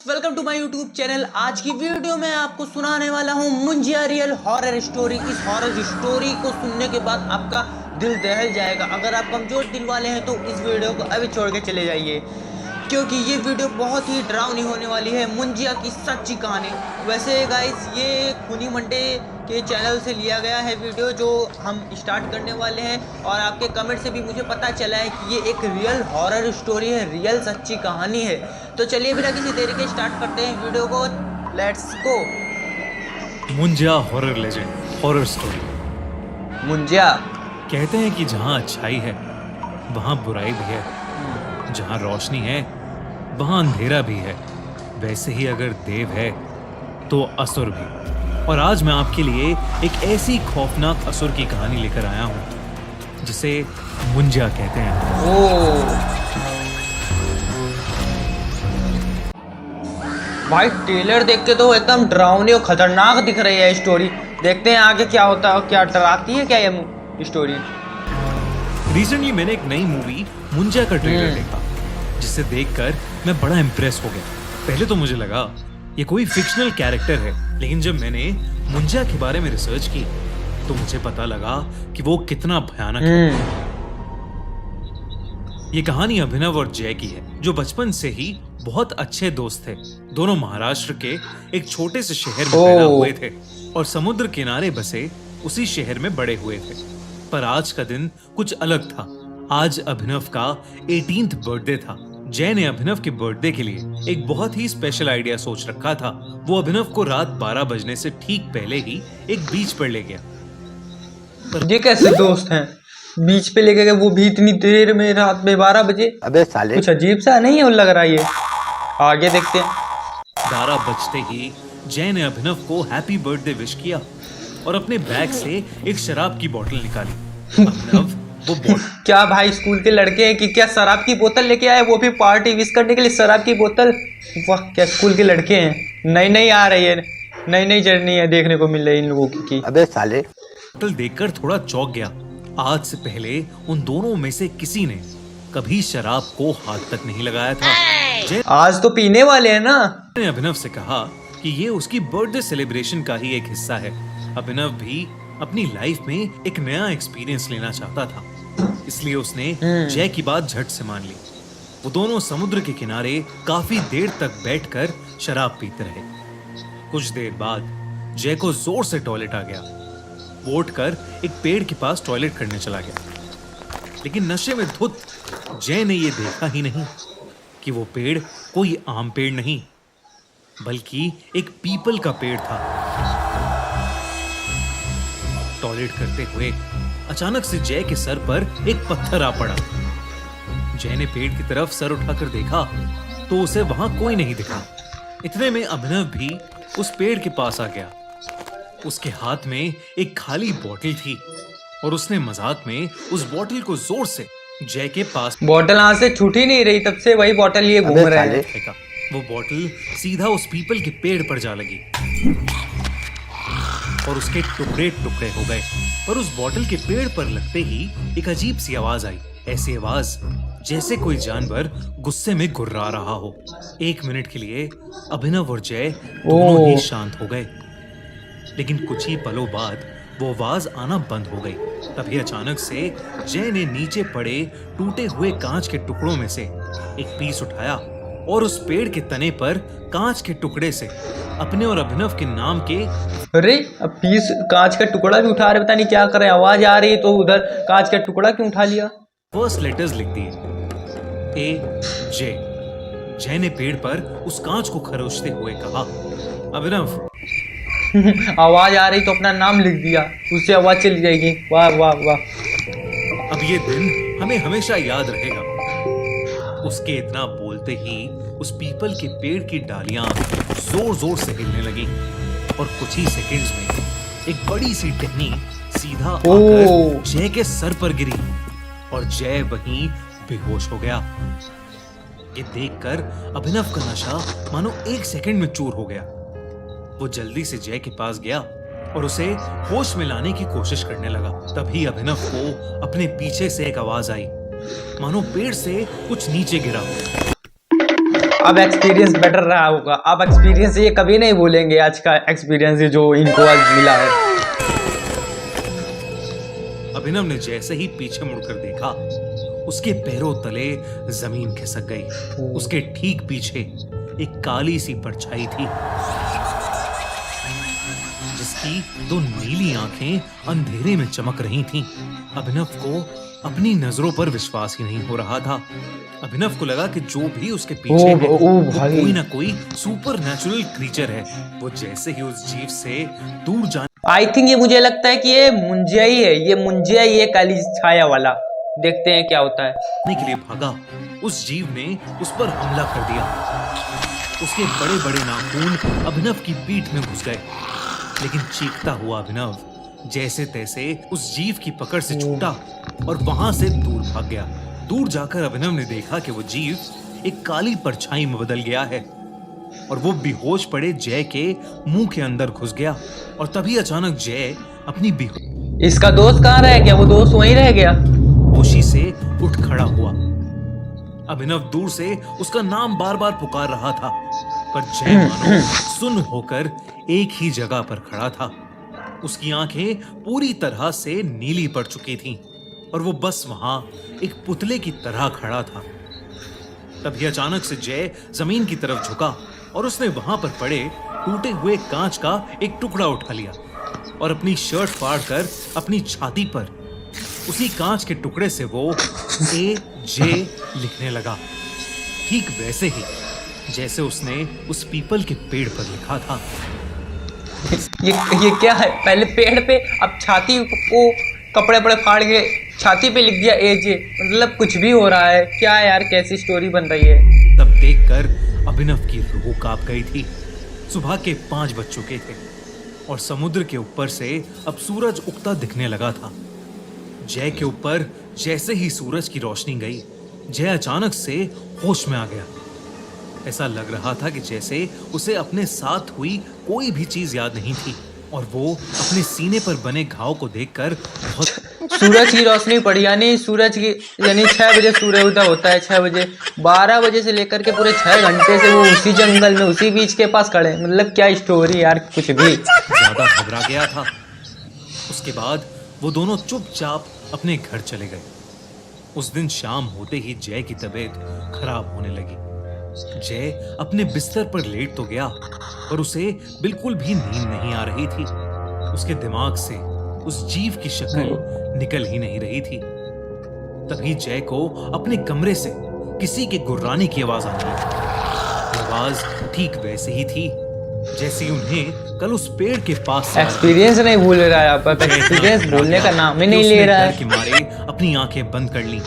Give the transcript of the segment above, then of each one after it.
Welcome to my YouTube channel. आज की video में आपको सुनाने वाला हूँ मुंजिया रियल हॉरर स्टोरी। इस हॉरर स्टोरी को सुनने के बाद आपका दिल दहल जाएगा। अगर आप कमज़ोर दिल वाले हैं तो इस वीडियो को अभी छोड़ के चले जाइए, क्योंकि ये वीडियो बहुत ही डरावनी होने वाली है। मुंजिया की सच्ची कहानी। वैसे गाइस, ये खूनी मंडे के चैनल से लिया गया है वीडियो जो हम स्टार्ट करने वाले हैं, और आपके कमेंट से भी मुझे पता चला है कि ये एक रियल हॉरर स्टोरी है, रियल सच्ची कहानी है। तो चलिए बिना किसी देरी के स्टार्ट करते हैं वीडियो को। Let's go. Munjya horror legend horror story. Munjya कहते हैं कि जहाँ अच्छाई है वहाँ बुराई भी है, जहाँ रोशनी है वहाँ अंधेरा भी है। वैसे ही अगर देव है तो असुर भी। और आज मैं आपके लिए एक ऐसी खौफनाक असुर की कहानी लेकर आया हूँ जिसे मुंजिया कहते हैं। भाई ट्रेलर देख के तो एकदम डरावनी और खतरनाक दिख रही है स्टोरी। देखते हैं आगे क्या होता है। क्या डराती है क्या ये स्टोरी? रिसेंटली मैंने एक नई मूवी मुंजिया का ट्रेलर देखा, जिसे देखकर मैं बड़ा इम्प्रेस हो गया। पहले तो मुझे लगा ये कोई फिक्शनल कैरेक्टर है, लेकिन जब मैंने मुंजिया के बारे में रिसर्च की तो मुझे पता लगा कि वो कितना भयानक है। ये कहानी अभिनव और जय की है, जो बचपन से ही बहुत अच्छे दोस्त थे। दोनों महाराष्ट्र के एक छोटे से शहर में पैदा हुए थे और समुद्र किनारे बसे उसी शहर में बड़े हुए थे। पर आज का दिन कुछ अलग था। आज अभिनव का 18th बर्थडे था। जय ने अभिनव के बर्थडे के लिए एक बहुत ही स्पेशल आइडिया सोच रखा था। वो अभिनव को रात 12 बजने से ठीक पहले ही एक बीच पर ले गया। ये कैसे दोस्त हैं? बीच पे लेके गए, वो भी इतनी देर में, रात में 12 बजे। अबे साले, कुछ अजीब सा नहीं है लग रहा है ये। आगे देखते हैं। 12 बजते ही जय ने अभिनव को हैप्पी बर्थडे विश किया और अपने बैग से एक शराब की बोतल निकाली। अभिनव वो बोतल क्या भाई स्कूल के लड़के हैं कि क्या शराब की बोतल लेके आए, वो भी पार्टी विश करने के लिए शराब की बोतल? वाह, क्या स्कूल के लड़के हैं। नई नई आ रही है, नई नई जर्नी है देखने को मिल रही है इन लोगों की। अबे साले, देखकर थोड़ा चौंक गया। आज से पहले उन दोनों में से किसी ने कभी शराब को हाथ तक नहीं लगाया था। जय आज तो पीने वाले हैं ना। ने अभिनव से कहा कि ये उसकी बर्थडे सेलिब्रेशन का ही एक हिस्सा है। अभिनव भी अपनी लाइफ में एक नया एक्सपीरियंस लेना चाहता था, इसलिए उसने जय की बात झट से मान ली। वो दोनों समुद्र के किनारे काफी देर तक बैठकर शराब पीते रहे। कुछ देर बाद जय को जोर से टॉयलेट आ गया। वो उठकर एक पेड़ के पास टॉयलेट करने चला गया, लेकिन नशे में धुत जय ने ये देखा ही नहीं कि वो पेड़ कोई आम पेड़ नहीं, बल्कि एक पीपल का पेड़ था। टॉयलेट करते हुए अचानक से जय के सर पर एक पत्थर आ पड़ा। जय ने पेड़ की तरफ सर उठाकर देखा तो उसे वहां कोई नहीं दिखा। इतने में अभिनव भी उस पेड़ के पास आ गया। उसके हाथ में एक खाली बोतल थी और उसने मजाक में उस बोतल को जोर से जय के पास बोतल हाथ से छूट ही नहीं रही, तब से वही बोतल लिए घूम अबे रहे साले। हैं। फेंका। वो बोतल सीधा उस पीपल के पेड़ पर जा लगी और उसके टुकड़े टुकड़े हो गए। पर उस बोतल के पेड़ पर लगते ही एक अजीब सी आवाज आई। ऐसी आवाज जैसे कोई जानवर गुस्से में गुर्रा रहा हो। 1 मिनट के लिए अभिनव और जय दोनों ही शांत हो गए, लेकिन कुछ ही पलों बाद वो आवाज आना बंद हो गई। तभी अचानक से जय ने नीचे पड़े टूटे हुए कांच के टुकड़ों में से एक पीस उठाया और उस पेड़ के तने पर कांच के टुकड़े से अपने और अभिनव के नाम के अरे अब पीस कांच का टुकड़ा भी उठा रहे, पता नहीं क्या कर रहे हैं। आवाज आ रही है तो उधर कांच का टुकड़ा क्यों उठा लिया? फर्स्ट लेटर्स लिख दिए, ए जे। जय ने पेड़ पर उस कांच को खरोचते हुए कहा, अभिनव। आवाज आ रही तो अपना नाम लिख दिया, उससे आवाज चली जाएगी। वाह वाह वाह। अब ये दिन हमें हमेशा याद रहेगा। उसके इतना बोलते ही उस पीपल के पेड़ की डालियां जोर जोर से हिलने लगी और कुछ ही सेकंड्स में एक बड़ी सी टहनी सीधा आकर जय के सर पर गिरी और जय वहीं बेहोश हो गया। ये देखकर अभिनव का नशा मानो 1 सेकंड में चूर हो गया। वो जल्दी से जय के पास गया और उसे होश में लाने की कोशिश करने लगा। तभी अभिनव को अपने पीछे से एक आवाज आई, मानो पेड़ से कुछ नीचे गिरा। अब एक्सपीरियंस बेटर रहा होगा। अब एक्सपीरियंस ये कभी नहीं भूलेंगे, आज का एक्सपीरियंस जो इनको आज मिला है। अभिनव ने जैसे ही पीछे मुड़कर देखा, उसके पैरों तले जमीन खिसक गई। उसके ठीक पीछे एक काली सी परछाई थी, जिसकी दो नीली आंखें अंधेरे में चमक रही थीं। अभिनव को अपनी नजरों पर विश्वास ही नहीं हो रहा था। अभिनव को लगा कि जो भी उसके पीछे है, वो कोई ना कोई सुपर नेचुरल क्रीचर है। वो जैसे ही उस जीव से दूर जाने आई थिंक ये मुझे लगता है कि ये मुंजिया ही है, ये मुंजिया ही है, काली छाया वाला। देखते हैं क्या होता है। के लिए भागा, उस जीव ने उस पर हमला कर दिया। उसके बड़े बड़े नाखून अभिनव की पीठ में घुस गए, लेकिन चीखता हुआ अभिनव जैसे तैसे उस जीव की पकड़ से छूटा और वहां से दूर भाग गया। दूर जाकर अभिनव ने देखा कि वो जीव एक काली परछाई में बदल गया है और वो बेहोश पड़े जय के मुंह के अंदर घुस गया। और तभी अचानक जय अपनी इसका दोस्त कहाँ रह गया? वो दोस्त वहीं रह गया। बेहोशी से उठ खड़ा हुआ। अभिनव दूर से उसका नाम बार बार पुकार रहा था, पर जय मानो सुन्न होकर एक ही जगह पर खड़ा था। उसकी आंखें पूरी तरह से नीली पड़ चुकी थीं और वो बस वहां एक पुतले की तरह खड़ा था। तभी अचानक से जय जमीन की तरफ झुका और उसने वहां पर पड़े टूटे हुए कांच का एक टुकड़ा उठा लिया और अपनी शर्ट फाड़कर अपनी छाती पर उसी कांच के टुकड़े से वो AJ लिखने लगा, ठीक वैसे ही जैसे उसने उस पीपल के पेड़ पर लिखा था। ये क्या है? पहले पेड़ पे, अब छाती को कपड़े बड़े फाड़ के छाती पे लिख दिया AJ। मतलब कुछ भी हो रहा है क्या यार, कैसी स्टोरी बन रही है। तब देखकर अभिनव की रूह कांप गई थी। सुबह के 5 बज चुके थे और समुद्र के ऊपर से अब सूरज उगता दिखने लगा था। जय के ऊपर जैसे ही सूरज की रोशनी गई, जय अचानक से होश में आ गया। ऐसा लग रहा था कि जैसे उसे अपने साथ हुई कोई भी चीज याद नहीं थी और वो अपने सीने पर बने घाव को देखकर बहुत सूरज की रोशनी पड़ी, यानी 6 बजे सूर्योदय होता है। 6 बजे 12 बजे से लेकर के पूरे 6 घंटे से वो उसी जंगल में उसी बीच के पास खड़े। मतलब क्या स्टोरी यार, कुछ भी। ज्यादा घबरा गया था। उसके बाद वो दोनों चुपचाप अपने घर चले गए। उस दिन शाम होते ही जय की तबीयत खराब होने लगी। जय अपने बिस्तर पर लेट तो गया, पर उसे बिल्कुल भी नींद नहीं आ रही थी। उसके दिमाग से उस जीव की शक्ल निकल ही नहीं रही थी। तभी जय को अपने कमरे से किसी के गुर्राने की आवाज आने लगी। आवाज ठीक वैसे ही थी जैसे उन्हें कल उस पेड़ के पास एक्सपीरियंस नहीं भूल रहा है, आप एक्सपीरियंस भूलने का नाम ही नहीं ले रहा है। के मारे अपनी आंखें बंद कर ली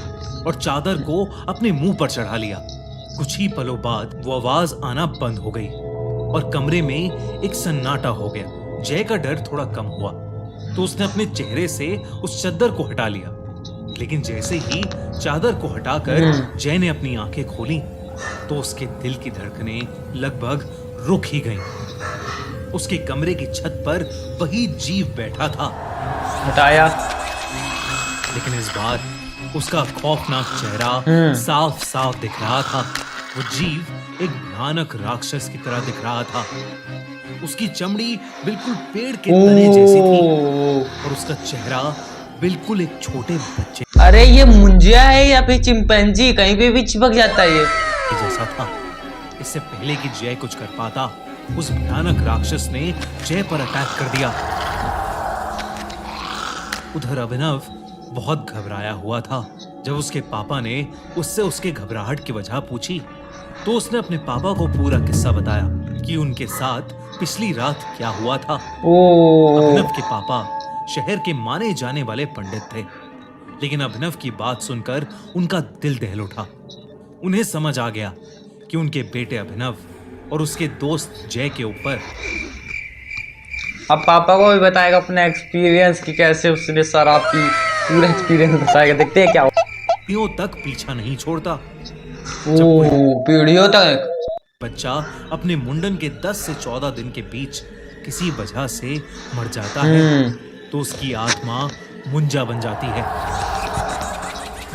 और चादर को अपने मुंह पर चढ़ा लिया। कुछ ही पलों बाद वो आवाज आना बंद हो गई और कमरे में एक सन्नाटा हो गया। जय का डर थोड़ा कम हुआ तो उसने अपने चेहरे से उस चादर को हटा लिया, लेकिन जैसे ही चादर को हटाकर जय ने अपनी आंखें खोली तो उसके दिल की धड़कनें लगभग रुक ही गईं। उसके कमरे की छत पर वही जीव बैठा था, हटाया, लेकिन इस बार उसका खौफनाक चेहरा साफ साफ दिख रहा था। वो जीव एक भयानक राक्षस की तरह दिख रहा था। उसकी चमड़ी बिल्कुल पेड़ के तने जैसी थी और उसका चेहरा बिल्कुल एक छोटे बच्चे अरे ये मुंजिया है या फिर चिंपैंजी, कहीं पे भी चिपक जाता है ये जैसा था। इससे पहले कि जय कुछ कर पाता, उस भयानक राक्षस ने जय पर अटैक कर दिया। उधर अभिनव बहुत घबराया हुआ था। जब उसके पापा ने उससे उसके घबराहट की वजह पूछी तो उसने अपने पापा को पूरा किस्सा बताया कि उनके साथ पिछली रात क्या हुआ था। अभिनव के पापा शहर के माने जाने वाले पंडित थे, लेकिन अभिनव की बात सुनकर उनका दिल दहल उठा। उन्हें समझ आ गया कि उनके बेटे अभिनव और उसके दोस्त जय के ऊपर अब पापा को भी बताएगा अपना एक्सपीरियंस कि कैसे उसने शराब पी, पूरा एक्सपीरियंस बताएगा। देखते हैं क्या पीढ़ियों तक पीछा नहीं छोड़ता। पीढ़ियों तक बच्चा अपने मुंडन के 10 से 14 दिन के बीच किसी वजह से मर जाता है तो उसकी आत्मा मुंजा बन जाती है।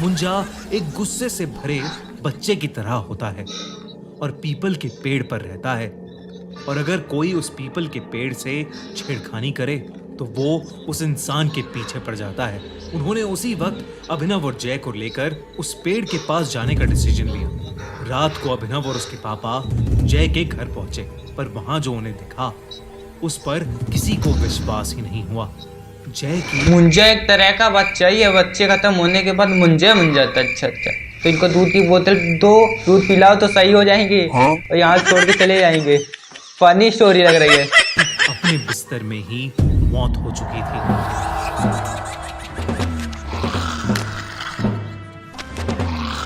मुंजा एक गुस्से से भरे बच्चे की तरह होता है और पीपल के पेड़ पर रहता है, और अगर कोई उस पीपल के पेड़ से छेड़खानी करे तो वो उस इंसान के पीछे पड़ जाता है। उन्होंने उसी वक्त अभिनव और जय को लेकर उस पेड़ के पास जाने का डिसीजन लिया। रात को अभिनव और उसके पापा जय के घर पहुंचे, पर वहां जो उन्हें दिखा उस पर किसी को विश्वास ही नहीं हुआ। जय की मुंजा एक तरह का बच्चा ही है, बच्चे खत्म होने के बाद मुंजा बन जाता है। अच्छा अच्छा, तो इनको दूध की बोतल दो, दूध पिलाओ तो सही हो जाएंगे और यहाँ छोड़ के चले जाएंगे। फनी स्टोरी लग रही है। अपने बिस्तर में ही मौत हो चुकी थी।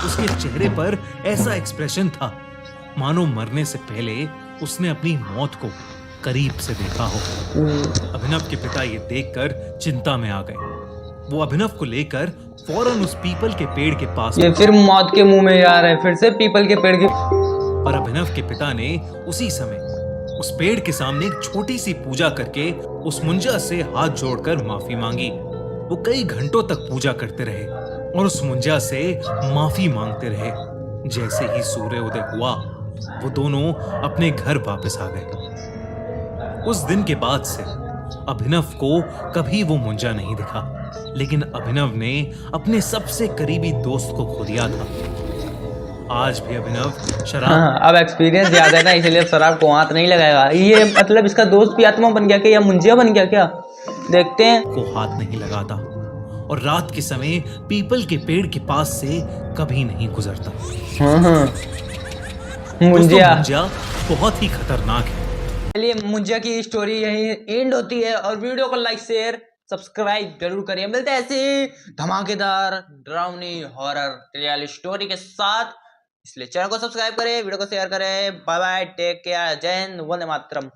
उसके चेहरे पर ऐसा एक्सप्रेशन था मानो मरने से पहले उसने अपनी मौत को करीब से देखा हो। अभिनव के पिता ये देखकर चिंता में आ गए। वो अभिनव को लेकर फौरन उस पीपल के पेड़ के पास ये फिर मौत के मुंह में जा रहे हैं, फिर से पीपल के पेड़ के। पर अभिनव के पिता ने उसी समय उस पेड़ के सामने एक छोटी सी पूजा करके उस मुंजा से हाथ जोड़कर माफी मांगी। वो कई घंटों तक पूजा करते रहे और उस मुंजा से माफी मांगते रहे। जैसे ही सूर्य उदय हुआ वो दोनों अपने घर वापस आ गए। उस दिन के बाद से अभिनव को कभी वो मुंजा नहीं दिखा, लेकिन अभिनव ने अपने सबसे करीबी दोस्त को खो दिया था। आज भी अभिनव शराब हाँ, अब एक्सपीरियंस याद है ना, इसलिए शराब को हाथ नहीं लगाएगा। ये मतलब इसका दोस्त भी आत्मा बन गया क्या, या मुंजिया बन गया क्या? देखते हैं। को हाथ नहीं लगाता और रात के समय पीपल के पेड़ के पास से कभी नहीं गुजरता। मुंजिया मुंजिया बहुत ही खतरनाक है। चलिए, मुंजिया की स्टोरी यही एंड होती है, और वीडियो को लाइक शेयर सब्सक्राइब जरूर करिए। मिलते हैं ऐसे धमाकेदार डरावनी हॉरर रियल स्टोरी के साथ, इसलिए चैनल को सब्सक्राइब करें, वीडियो को शेयर करें। बाय बाय, टेक केयर, जय हिंद, वंदे मातरम।